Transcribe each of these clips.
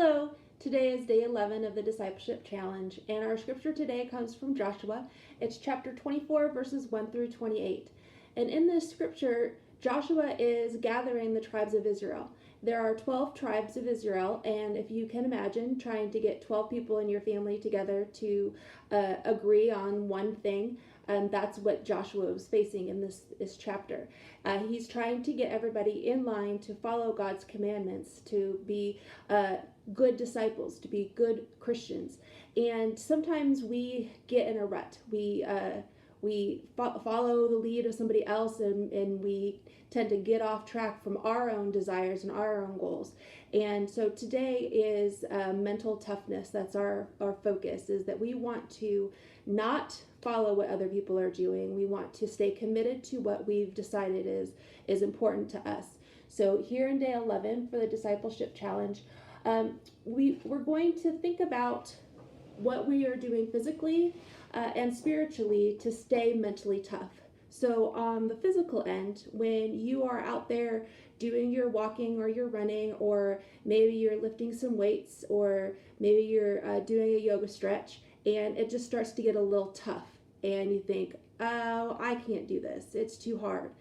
Hello, today is day 11 of the Discipleship Challenge, and our scripture today comes from Joshua. It's chapter 24, verses 1 through 28. And in this scripture, Joshua is gathering the tribes of Israel. There are 12 tribes of Israel, and if you can imagine trying to get 12 people in your family together to agree on one thing, that's what Joshua was facing in this chapter. He's trying to get everybody in line to follow God's commandments, to be good disciples, to be good Christians. And sometimes we get in a rut. We follow the lead of somebody else, and we tend to get off track from our own desires and our own goals. And so today is mental toughness. That's our focus, is that we want to not follow what other people are doing. We want to stay committed to what we've decided is important to us. So here in day 11 for the Discipleship Challenge, we're going to think about what we are doing physically and spiritually to stay mentally tough. So on the physical end, when you are out there doing your walking or your running, or maybe you're lifting some weights, or maybe you're doing a yoga stretch, and it just starts to get a little tough, and you think, oh, I can't do this, it's too hard.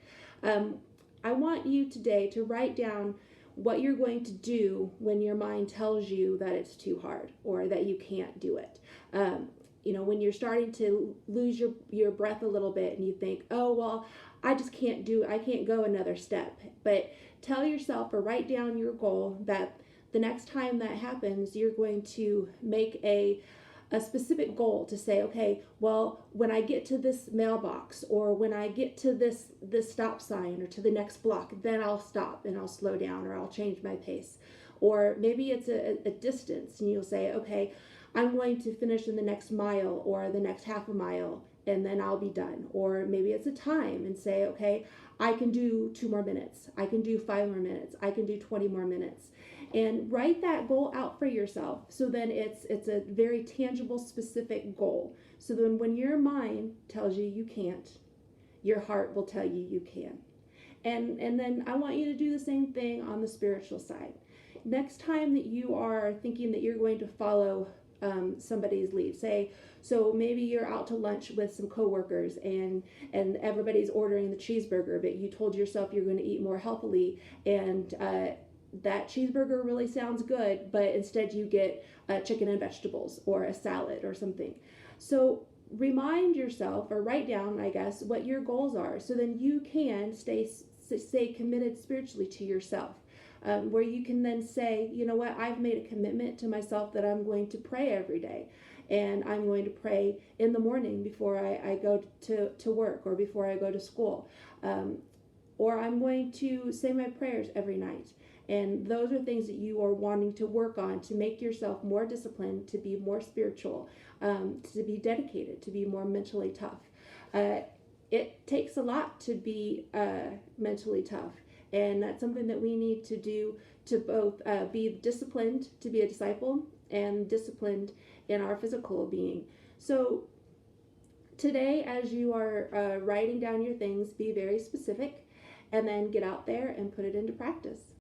I want you today to write down what you're going to do when your mind tells you that it's too hard or that you can't do it. When you're starting to lose your breath a little bit and you think, oh, well, I can't go another step. But tell yourself, or write down your goal, that the next time that happens, you're going to make a specific goal to say, okay, well, when I get to this mailbox, or when I get to this stop sign, or to the next block, then I'll stop and I'll slow down, or I'll change my pace. Or maybe it's a distance, and you'll say, okay, I'm going to finish in the next mile or the next half a mile, and then I'll be done. Or maybe it's a time, and say, okay, I can do 2 more minutes, I can do 5 more minutes, I can do 20 more minutes. And write that goal out for yourself. So then it's a very tangible, specific goal. So then when your mind tells you you can't, your heart will tell you you can. And then I want you to do the same thing on the spiritual side. Next time that you are thinking that you're going to follow somebody's lead, so maybe you're out to lunch with some coworkers, and everybody's ordering the cheeseburger, but you told yourself you're going to eat more healthily, and that cheeseburger really sounds good, but instead you get chicken and vegetables or a salad or something. So remind yourself, or write down, I guess, what your goals are, so then you can stay committed spiritually to yourself, where you can then say, you know what, I've made a commitment to myself that I'm going to pray every day, and I'm going to pray in the morning before I go to work, or before I go to school, or I'm going to say my prayers every night. And those are things that you are wanting to work on to make yourself more disciplined, to be more spiritual, to be dedicated, to be more mentally tough. It takes a lot to be mentally tough. And that's something that we need to do, to both be disciplined to be a disciple, and disciplined in our physical being. So today, as you are writing down your things, be very specific, and then get out there and put it into practice.